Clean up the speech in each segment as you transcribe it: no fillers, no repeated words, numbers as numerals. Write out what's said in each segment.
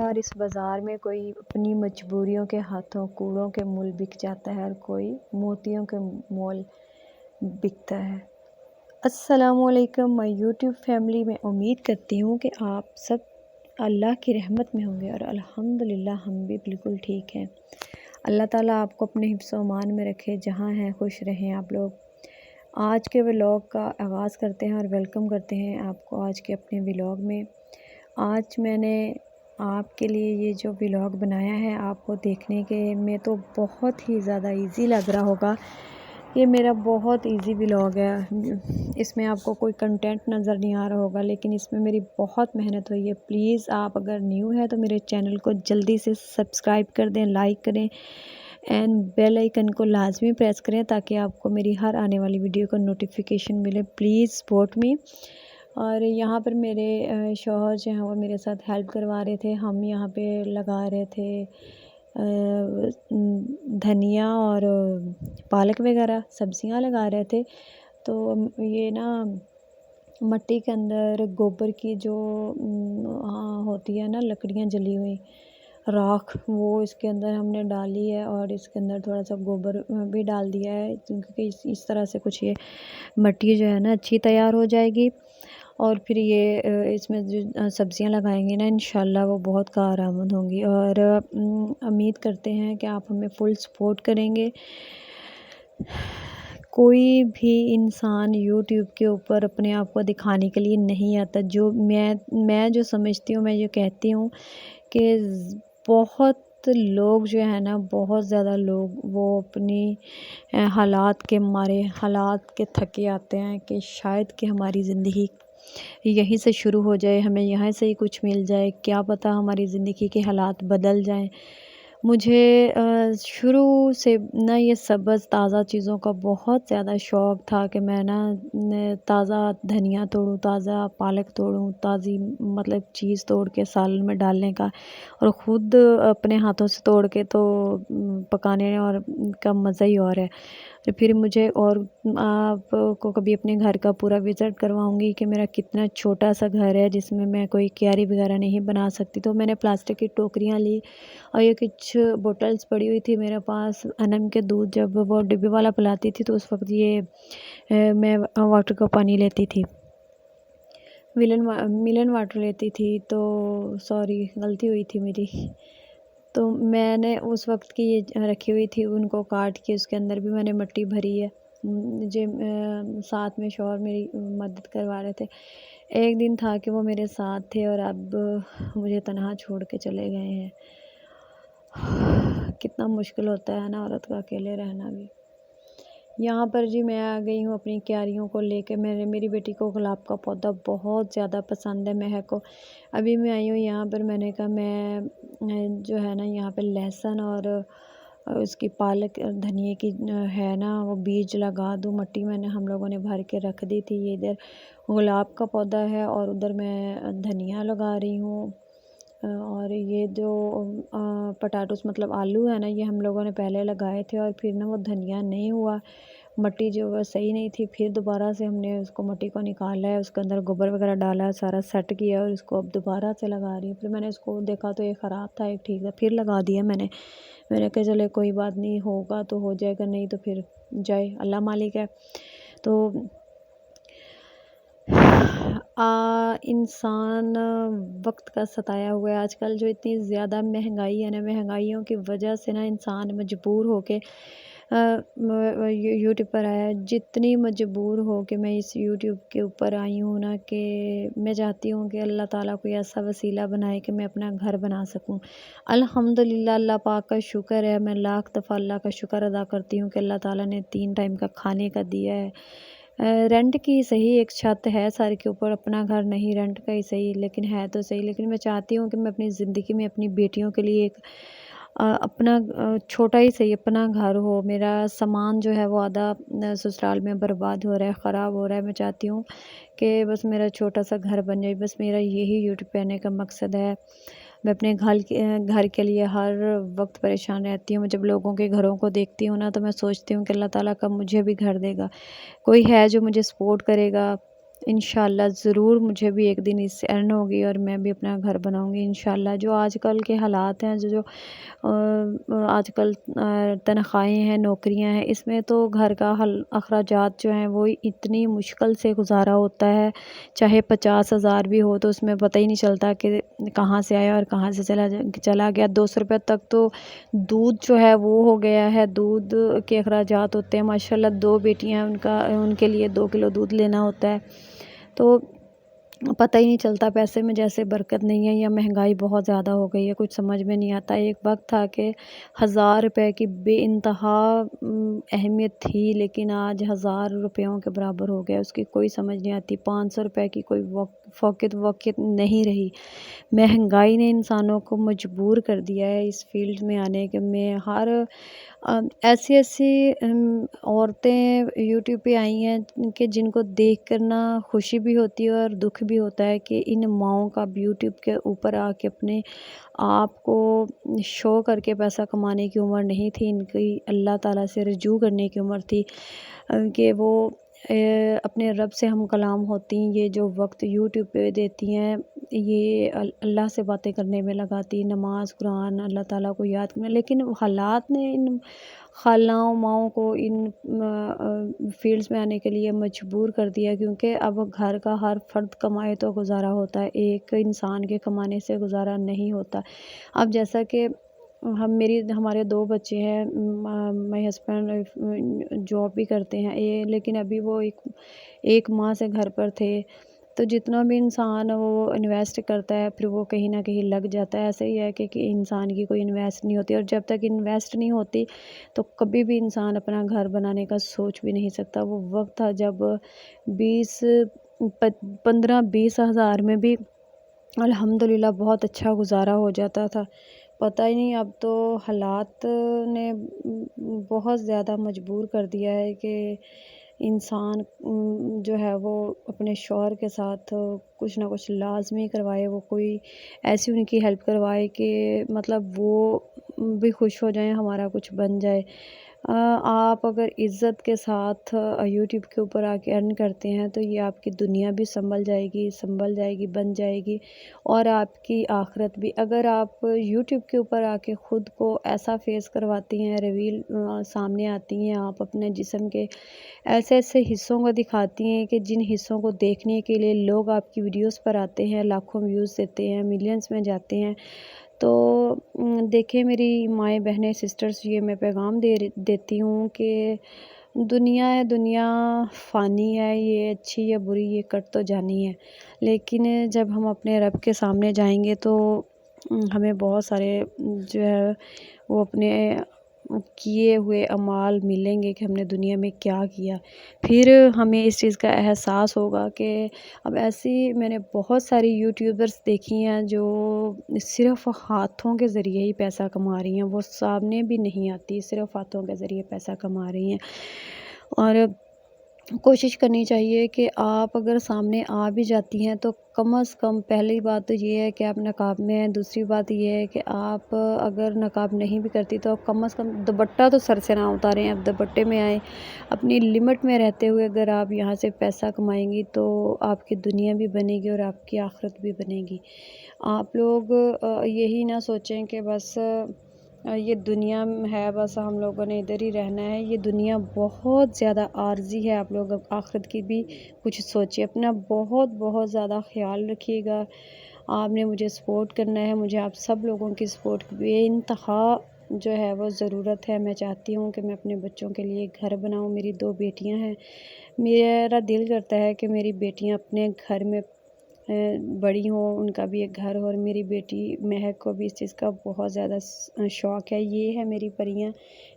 اور اس بازار میں کوئی اپنی مجبوریوں کے ہاتھوں کوڑوں کے مول بک جاتا ہے اور کوئی موتیوں کے مول بکتا ہے۔ السلام علیکم مائی یوٹیوب فیملی، میں امید کرتی ہوں کہ آپ سب اللہ کی رحمت میں ہوں گے اور الحمدللہ ہم بھی بالکل ٹھیک ہیں۔ اللہ تعالیٰ آپ کو اپنے حفظ و امان میں رکھے، جہاں ہیں خوش رہیں آپ لوگ۔ آج کے ولاگ کا آغاز کرتے ہیں اور ویلکم کرتے ہیں آپ کو آج کے اپنے ولاگ میں۔ آج میں نے آپ کے لیے یہ جو ولاگ بنایا ہے، آپ کو دیکھنے کے میں تو بہت ہی زیادہ ایزی لگ رہا ہوگا۔ یہ میرا بہت ایزی ولاگ ہے، اس میں آپ کو کوئی کنٹینٹ نظر نہیں آ رہا ہوگا، لیکن اس میں میری بہت محنت ہوئی ہے۔ پلیز آپ اگر نیو ہے تو میرے چینل کو جلدی سے سبسکرائب کر دیں، لائک کریں اینڈ بیل آئیکن کو لازمی پریس کریں تاکہ آپ کو میری ہر آنے والی ویڈیو کا نوٹیفیکیشن ملے۔ Please support me. اور یہاں پر میرے شوہر جو ہیں وہ میرے ساتھ ہیلپ کروا رہے تھے۔ ہم یہاں پہ لگا رہے تھے دھنیا اور پالک وغیرہ سبزیاں لگا رہے تھے۔ تو یہ نا مٹی کے اندر گوبر کی جو ہوتی ہے نا لکڑیاں جلی ہوئی راکھ، وہ اس کے اندر ہم نے ڈالی ہے اور اس کے اندر تھوڑا سا گوبر بھی ڈال دیا ہے، کیونکہ اس طرح سے کچھ یہ مٹی جو ہے نا اچھی تیار ہو جائے گی۔ اور پھر یہ اس میں جو سبزیاں لگائیں گے نا انشاءاللہ وہ بہت کارآمد ہوں گی، اور امید کرتے ہیں کہ آپ ہمیں فل سپورٹ کریں گے۔ کوئی بھی انسان یوٹیوب کے اوپر اپنے آپ کو دکھانے کے لیے نہیں آتا۔ جو میں جو سمجھتی ہوں، میں یہ کہتی ہوں کہ بہت لوگ جو ہے نا، بہت زیادہ لوگ وہ اپنی حالات کے مارے، حالات کے تھکے آتے ہیں کہ شاید کہ ہماری زندگی یہیں سے شروع ہو جائے، ہمیں یہاں سے ہی کچھ مل جائے، کیا پتہ ہماری زندگی کے حالات بدل جائیں۔ مجھے شروع سے نا یہ سبز تازہ چیزوں کا بہت زیادہ شوق تھا کہ میں نا تازہ دھنیا توڑوں، تازہ پالک توڑوں، تازی مطلب چیز توڑ کے سالن میں ڈالنے کا، اور خود اپنے ہاتھوں سے توڑ کے تو پکانے اور کا مزہ ہی اور ہے۔ پھر مجھے اور آپ کو کبھی اپنے گھر کا پورا وزٹ کرواؤں گی کہ میرا کتنا چھوٹا سا گھر ہے جس میں میں کوئی کیاری وغیرہ نہیں بنا سکتی۔ تو میں نے پلاسٹک کی ٹوکریاں لی اور یہ کچھ بوٹلز پڑی ہوئی تھی میرے پاس۔ انم کے دودھ جب وہ ڈبے والا پلاتی تھی تو اس وقت یہ میں واٹر کا پانی لیتی تھی، ملن واٹر لیتی تھی، تو سوری غلطی ہوئی تھی میری۔ تو میں نے اس وقت کی یہ رکھی ہوئی تھی، ان کو کاٹ کے اس کے اندر بھی میں نے مٹی بھری ہے۔ مجھے ساتھ میں شوہر میری مدد کروا رہے تھے۔ ایک دن تھا کہ وہ میرے ساتھ تھے اور اب مجھے تنہا چھوڑ کے چلے گئے ہیں۔ کتنا مشکل ہوتا ہے نا عورت کا اکیلے رہنا بھی۔ یہاں پر جی میں آ گئی ہوں اپنی کیاریوں کو لے کے۔ میری بیٹی کو گلاب کا پودا بہت زیادہ پسند ہے، مہک کو۔ ابھی میں آئی ہوں یہاں پر، میں نے کہا میں جو ہے نا یہاں پہ لہسن اور اس کی پالک دھنیے کی ہے نا وہ بیج لگا دوں مٹی میں نے ہم لوگوں نے بھر کے رکھ دی تھی۔ یہ ادھر گلاب کا پودا ہے اور ادھر میں دھنیا لگا رہی ہوں، اور یہ جو پٹاٹوس مطلب آلو ہے نا یہ ہم لوگوں نے پہلے لگائے تھے، اور پھر نا وہ دھنیا نہیں ہوا، مٹی جو وہ صحیح نہیں تھی، پھر دوبارہ سے ہم نے اس کو مٹی کو نکالا ہے، اس کے اندر گوبر وغیرہ ڈالا ہے، سارا سیٹ کیا اور اس کو اب دوبارہ سے لگا رہی ہوں۔ پھر میں نے اس کو دیکھا تو ایک خراب تھا ایک ٹھیک تھا، پھر لگا دیا میں نے کہا چلے کوئی بات نہیں، ہوگا تو ہو جائے گا، نہیں تو پھر جائے، اللہ مالک ہے۔ تو انسان وقت کا ستایا ہوا ہے آج کل، جو اتنی زیادہ مہنگائی ہے نا، مہنگائیوں کی وجہ سے نا انسان مجبور ہو کے یوٹیوب پر آیا ہے۔ جتنی مجبور ہو کے میں اس یوٹیوب کے اوپر آئی ہوں نا کہ میں چاہتی ہوں کہ اللہ تعالیٰ کوئی ایسا وسیلہ بنائے کہ میں اپنا گھر بنا سکوں۔ الحمدللہ اللہ پاک کا شکر ہے، میں لاکھ دفعہ اللہ کا شکر ادا کرتی ہوں کہ اللہ تعالیٰ نے 3 ٹائم کا کھانے کا دیا ہے۔ رینٹ کی صحیح ایک چھت ہے سر کے اوپر، اپنا گھر نہیں، رینٹ کا ہی صحیح، لیکن ہے تو صحیح۔ لیکن میں چاہتی ہوں کہ میں اپنی زندگی میں اپنی بیٹیوں کے لیے ایک اپنا چھوٹا ہی صحیح اپنا گھر ہو۔ میرا سامان جو ہے وہ آدھا سسرال میں برباد ہو رہا ہے، خراب ہو رہا ہے۔ میں چاہتی ہوں کہ بس میرا چھوٹا سا گھر بن جائے، بس میرا یہی یوٹیوب پہ آنے کا مقصد ہے۔ میں اپنے گھر کے لیے ہر وقت پریشان رہتی ہوں۔ میں جب لوگوں کے گھروں کو دیکھتی ہوں نا تو میں سوچتی ہوں کہ اللہ تعالیٰ کب مجھے بھی گھر دے گا، کوئی ہے جو مجھے سپورٹ کرے گا۔ انشاءاللہ ضرور مجھے بھی ایک دن اس سے ارن ہوگی اور میں بھی اپنا گھر بناؤں گی انشاءاللہ۔ جو آج کل کے حالات ہیں، جو آج کل تنخواہیں ہیں، نوکریاں ہیں، اس میں تو گھر کا اخراجات جو ہیں وہ اتنی مشکل سے گزارا ہوتا ہے، چاہے 50,000 بھی ہو تو اس میں پتہ ہی نہیں چلتا کہ کہاں سے آیا اور کہاں سے چلا گیا۔ 200 روپے تک تو دودھ جو ہے وہ ہو گیا ہے، دودھ کے اخراجات ہوتے ہیں ماشاءاللہ۔ 2 بیٹیاں ان کے لیے 2 کلو دودھ لینا ہوتا ہے، تو پتہ ہی نہیں چلتا، پیسے میں جیسے برکت نہیں ہے، یا مہنگائی بہت زیادہ ہو گئی ہے، کچھ سمجھ میں نہیں آتا۔ ایک وقت تھا کہ 1000 روپے کی بے انتہا اہمیت تھی، لیکن آج 1000 روپیوں کے برابر ہو گیا، اس کی کوئی سمجھ نہیں آتی۔ 500 روپے کی کوئی وقت نہیں رہی۔ مہنگائی نے انسانوں کو مجبور کر دیا ہے اس فیلڈ میں آنے کے میں۔ ایسی عورتیں یوٹیوب پہ آئی ہیں کہ جن کو دیکھ کر نا خوشی بھی ہوتی ہے اور دکھ بھی ہوتا ہے کہ ان ماؤں کا یوٹیوب کے اوپر آ کے اپنے آپ کو شو کر کے پیسہ کمانے کی عمر نہیں تھی، ان کی اللہ تعالیٰ سے رجوع کرنے کی عمر تھی، کہ وہ اپنے رب سے ہم کلام ہوتی ہیں۔ یہ جو وقت یوٹیوب پہ دیتی ہیں، یہ اللہ سے باتیں کرنے میں لگاتی، نماز قرآن اللہ تعالیٰ کو یاد کرنا، لیکن حالات نے ان خالاؤں ماؤں کو ان فیلڈز میں آنے کے لیے مجبور کر دیا، کیونکہ اب گھر کا ہر فرد کمائے تو گزارا ہوتا ہے، ایک انسان کے کمانے سے گزارا نہیں ہوتا۔ اب جیسا کہ ہمارے 2 بچے ہیں، میرے ہسبینڈ جاب بھی کرتے ہیں، لیکن ابھی وہ ایک ماہ سے گھر پر تھے، تو جتنا بھی انسان وہ انویسٹ کرتا ہے پھر وہ کہیں نہ کہیں لگ جاتا ہے۔ ایسے ہی ہے کہ انسان کی کوئی انویسٹ نہیں ہوتی، اور جب تک انویسٹ نہیں ہوتی تو کبھی بھی انسان اپنا گھر بنانے کا سوچ بھی نہیں سکتا۔ وہ وقت تھا جب 15-20 ہزار میں بھی الحمدللہ بہت اچھا گزارا ہو جاتا تھا۔ پتہ ہی نہیں، اب تو حالات نے بہت زیادہ مجبور کر دیا ہے کہ انسان جو ہے وہ اپنے شوہر کے ساتھ کچھ نہ کچھ لازمی کروائے، وہ کوئی ایسی ان کی ہیلپ کروائے کہ مطلب وہ بھی خوش ہو جائیں، ہمارا کچھ بن جائے۔ آپ اگر عزت کے ساتھ یوٹیوب کے اوپر آ کے ارن کرتے ہیں تو یہ آپ کی دنیا بھی سنبھل جائے گی، بن جائے گی، اور آپ کی آخرت بھی۔ اگر آپ یوٹیوب کے اوپر آ کے خود کو ایسا فیس کرواتی ہیں، ریویل سامنے آتی ہیں، آپ اپنے جسم کے ایسے حصوں کو دکھاتی ہیں کہ جن حصوں کو دیکھنے کے لیے لوگ آپ کی ویڈیوز پر آتے ہیں، لاکھوں ویوز دیتے ہیں، ملینز میں جاتے ہیں، تو دیکھیں میری مائیں بہنیں سسٹرز، یہ میں پیغام دیتی ہوں کہ دنیا ہے، دنیا فانی ہے، یہ اچھی یا بری یہ کٹ تو جانی ہے، لیکن جب ہم اپنے رب کے سامنے جائیں گے تو ہمیں بہت سارے جو ہے وہ اپنے کیے ہوئے اعمال ملیں گے کہ ہم نے دنیا میں کیا کیا، پھر ہمیں اس چیز کا احساس ہوگا کہ اب ایسی میں نے بہت ساری یوٹیوبرز دیکھی ہیں جو صرف ہاتھوں کے ذریعے ہی پیسہ کما رہی ہیں، وہ سامنے بھی نہیں آتی، صرف ہاتھوں کے ذریعے پیسہ کما رہی ہیں۔ اور کوشش کرنی چاہیے کہ آپ اگر سامنے آ بھی جاتی ہیں تو کم از کم پہلی بات تو یہ ہے کہ آپ نقاب میں ہیں، دوسری بات یہ ہے کہ آپ اگر نقاب نہیں بھی کرتی تو کم از کم دوپٹہ تو سر سے نہ اتاریں، آپ دوپٹے میں آئیں۔ اپنی لمٹ میں رہتے ہوئے اگر آپ یہاں سے پیسہ کمائیں گی تو آپ کی دنیا بھی بنے گی اور آپ کی آخرت بھی بنے گی۔ آپ لوگ یہی نہ سوچیں کہ بس یہ دنیا ہے، بس ہم لوگوں نے ادھر ہی رہنا ہے، یہ دنیا بہت زیادہ عارضی ہے۔ آپ لوگ آخرت کی بھی کچھ سوچیں، اپنا بہت بہت زیادہ خیال رکھیے گا۔ آپ نے مجھے سپورٹ کرنا ہے، مجھے آپ سب لوگوں کی سپورٹ بے انتہا جو ہے وہ ضرورت ہے۔ میں چاہتی ہوں کہ میں اپنے بچوں کے لیے گھر بناؤں، میری 2 بیٹیاں ہیں، میرا دل کرتا ہے کہ میری بیٹیاں اپنے گھر میں بڑی ہوں، ان کا بھی ایک گھر ہو، اور میری بیٹی مہک کو بھی اس چیز کا بہت زیادہ شوق ہے۔ یہ ہے میری پریاں،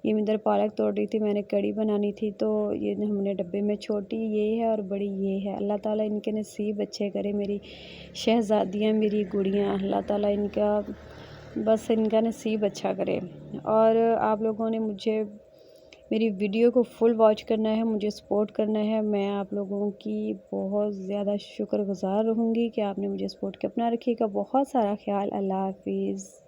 یہ میں ادھر پالک توڑ رہی تھی، میں نے کڑی بنانی تھی تو یہ ہم نے ڈبے میں، چھوٹی یہ ہے اور بڑی یہ ہے۔ اللہ تعالیٰ ان کے نصیب اچھے کرے، میری شہزادیاں، میری گڑیاں، اللہ تعالیٰ ان کا نصیب اچھا کرے۔ اور آپ لوگوں نے میری ویڈیو کو فل واچ کرنا ہے، مجھے سپورٹ کرنا ہے، میں آپ لوگوں کی بہت زیادہ شکر گزار رہوں گی کہ آپ نے مجھے سپورٹ کیا۔ اپنا رکھیے گا بہت سارا خیال۔ اللہ حافظ۔